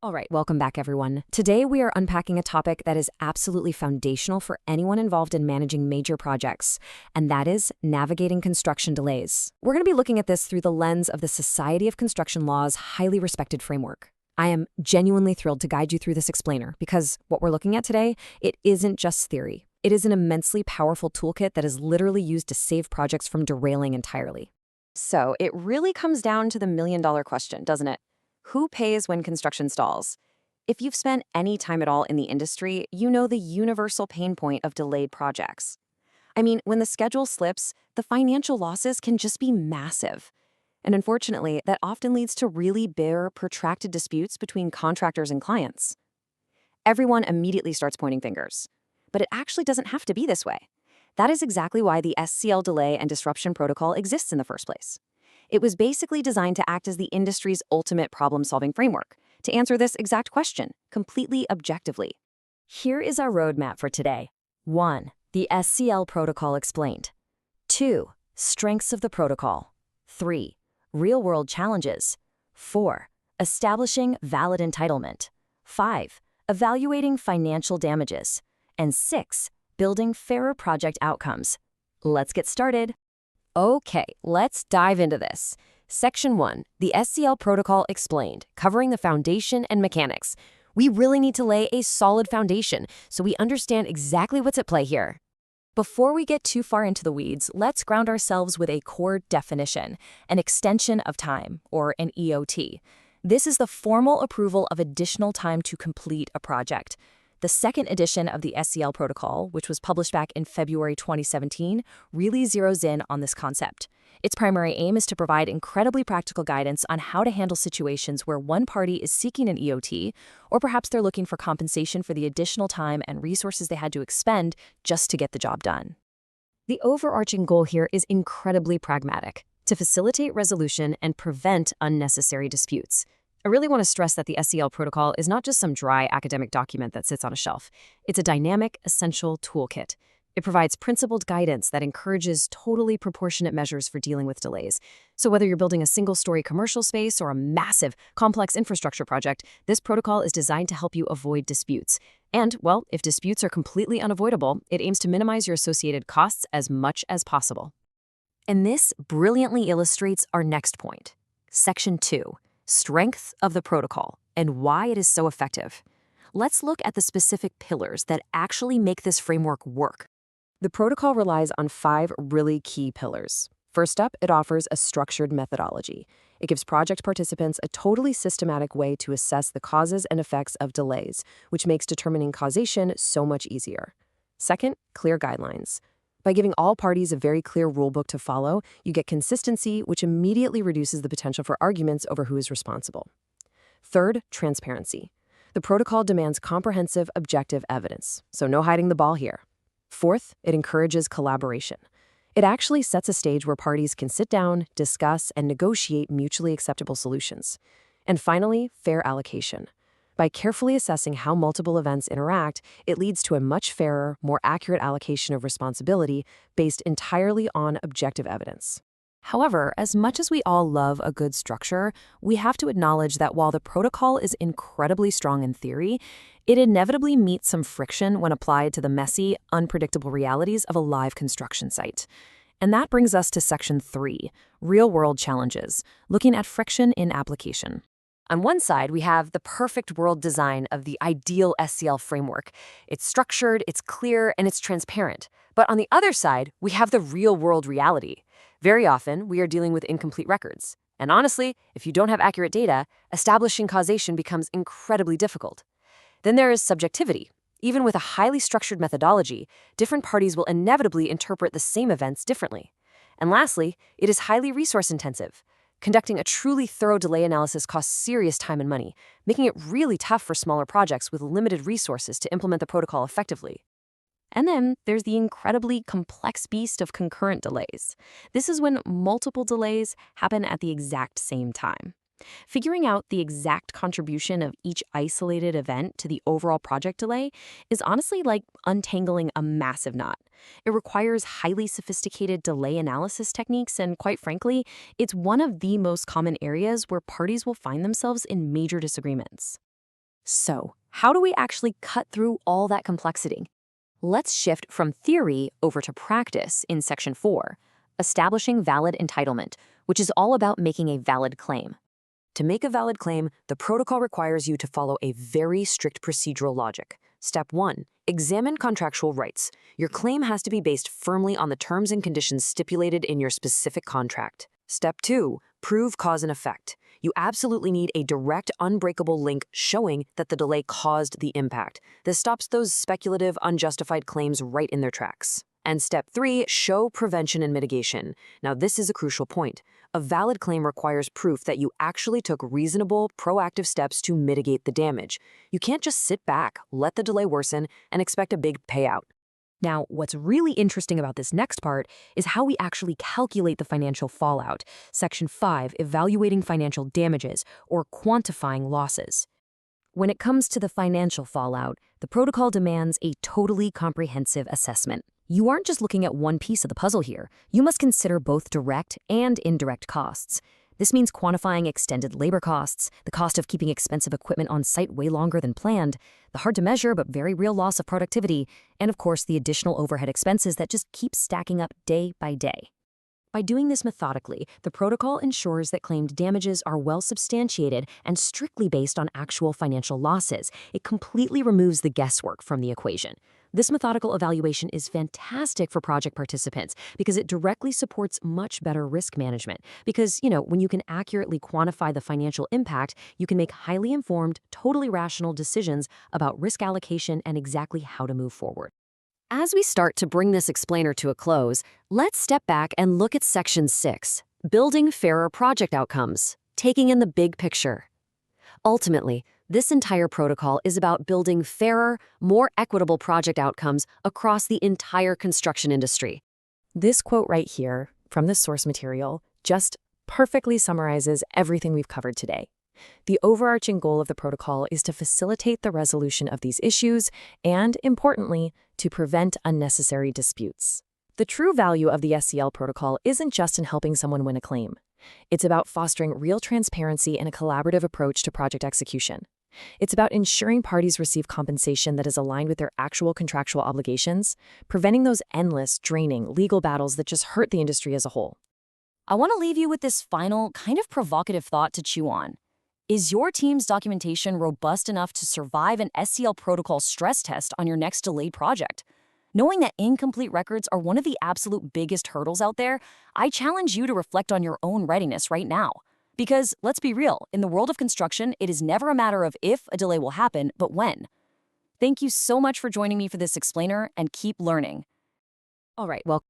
All right, welcome back, everyone. Today, we are unpacking a topic that is absolutely foundational for anyone involved in managing major projects, and that is navigating construction delays. We're going to be looking at this through the lens of the Society of Construction Law's highly respected framework. I am genuinely thrilled to guide you through this explainer because what we're looking at today, it isn't just theory. It is an immensely powerful toolkit that is literally used to save projects from derailing entirely. So it really comes down to the million-dollar question, doesn't it? Who pays when construction stalls? If you've spent any time at all in the industry, you know the universal pain point of delayed projects. I mean, when the schedule slips, the financial losses can just be massive. And unfortunately, that often leads to really bitter, protracted disputes between contractors and clients. Everyone immediately starts pointing fingers. But it actually doesn't have to be this way. That is exactly why the SCL delay and disruption protocol exists in the first place. It was basically designed to act as the industry's ultimate problem-solving framework, to answer this exact question, completely objectively. Here is our roadmap for today. 1. The SCL protocol explained. 2. Strengths of the protocol. 3. Real-world challenges. 4. Establishing valid entitlement. 5. Evaluating financial damages. And 6. Building fairer project outcomes. Let's get started. Okay, let's dive into this. Section 1, the SCL protocol explained, covering the foundation and mechanics. We really need to lay a solid foundation so we understand exactly what's at play here. Before we get too far into the weeds, let's ground ourselves with a core definition, an extension of time, or an EOT. This is the formal approval of additional time to complete a project. The second edition of the SCL protocol, which was published back in February 2017, really zeroes in on this concept. Its primary aim is to provide incredibly practical guidance on how to handle situations where one party is seeking an EOT, or perhaps they're looking for compensation for the additional time and resources they had to expend just to get the job done. The overarching goal here is incredibly pragmatic, to facilitate resolution and prevent unnecessary disputes. I really want to stress that the SCL protocol is not just some dry academic document that sits on a shelf. It's a dynamic, essential toolkit. It provides principled guidance that encourages totally proportionate measures for dealing with delays. So whether you're building a single-story commercial space or a massive, complex infrastructure project, this protocol is designed to help you avoid disputes. And, well, if disputes are completely unavoidable, it aims to minimize your associated costs as much as possible. And this brilliantly illustrates our next point. Section 2. Strength of the protocol and why it is so effective. Let's look at the specific pillars that actually make this framework work. The protocol relies on 5 really key pillars. First up, it offers a structured methodology. It gives project participants a totally systematic way to assess the causes and effects of delays, which makes determining causation so much easier. Second, clear guidelines. By giving all parties a very clear rulebook to follow, you get consistency, which immediately reduces the potential for arguments over who is responsible. Third, transparency. The protocol demands comprehensive, objective evidence, so no hiding the ball here. Fourth, it encourages collaboration. It actually sets a stage where parties can sit down, discuss, and negotiate mutually acceptable solutions. And finally, fair allocation. By carefully assessing how multiple events interact, it leads to a much fairer, more accurate allocation of responsibility based entirely on objective evidence. However, as much as we all love a good structure, we have to acknowledge that while the protocol is incredibly strong in theory, it inevitably meets some friction when applied to the messy, unpredictable realities of a live construction site. And that brings us to Section 3, Real-World Challenges, looking at friction in application. On one side, we have the perfect world design of the ideal SCL framework. It's structured, it's clear, and it's transparent. But on the other side, we have the real-world reality. Very often, we are dealing with incomplete records. And honestly, if you don't have accurate data, establishing causation becomes incredibly difficult. Then there is subjectivity. Even with a highly structured methodology, different parties will inevitably interpret the same events differently. And lastly, it is highly resource-intensive. Conducting a truly thorough delay analysis costs serious time and money, making it really tough for smaller projects with limited resources to implement the protocol effectively. And then there's the incredibly complex beast of concurrent delays. This is when multiple delays happen at the exact same time. Figuring out the exact contribution of each isolated event to the overall project delay is honestly like untangling a massive knot. It requires highly sophisticated delay analysis techniques, and quite frankly, it's one of the most common areas where parties will find themselves in major disagreements. So, how do we actually cut through all that complexity? Let's shift from theory over to practice in Section 4, establishing valid entitlement, which is all about making a valid claim. To make a valid claim, the protocol requires you to follow a very strict procedural logic. Step 1. Examine contractual rights. Your claim has to be based firmly on the terms and conditions stipulated in your specific contract. Step 2. Prove cause and effect. You absolutely need a direct, unbreakable link showing that the delay caused the impact. This stops those speculative, unjustified claims right in their tracks. And step 3, show prevention and mitigation. Now, this is a crucial point. A valid claim requires proof that you actually took reasonable, proactive steps to mitigate the damage. You can't just sit back, let the delay worsen, and expect a big payout. Now, what's really interesting about this next part is how we actually calculate the financial fallout. Section 5, evaluating financial damages, or quantifying losses. When it comes to the financial fallout, the protocol demands a totally comprehensive assessment. You aren't just looking at one piece of the puzzle here. You must consider both direct and indirect costs. This means quantifying extended labor costs, the cost of keeping expensive equipment on site way longer than planned, the hard-to-measure but very real loss of productivity, and of course the additional overhead expenses that just keep stacking up day by day. By doing this methodically, the protocol ensures that claimed damages are well substantiated and strictly based on actual financial losses. It completely removes the guesswork from the equation. This methodical evaluation is fantastic for project participants because it directly supports much better risk management. Because, when you can accurately quantify the financial impact, you can make highly informed, totally rational decisions about risk allocation and exactly how to move forward. As we start to bring this explainer to a close, let's step back and look at Section 6, building fairer project outcomes, taking in the big picture. Ultimately, this entire protocol is about building fairer, more equitable project outcomes across the entire construction industry. This quote right here from the source material just perfectly summarizes everything we've covered today. The overarching goal of the protocol is to facilitate the resolution of these issues and, importantly, to prevent unnecessary disputes. The true value of the SCL protocol isn't just in helping someone win a claim. It's about fostering real transparency and a collaborative approach to project execution. It's about ensuring parties receive compensation that is aligned with their actual contractual obligations, preventing those endless, draining legal battles that just hurt the industry as a whole. I want to leave you with this final, kind of provocative thought to chew on. Is your team's documentation robust enough to survive an SCL protocol stress test on your next delayed project? Knowing that incomplete records are one of the absolute biggest hurdles out there, I challenge you to reflect on your own readiness right now. Because, let's be real, in the world of construction, it is never a matter of if a delay will happen, but when. Thank you so much for joining me for this explainer, and keep learning. All right, well,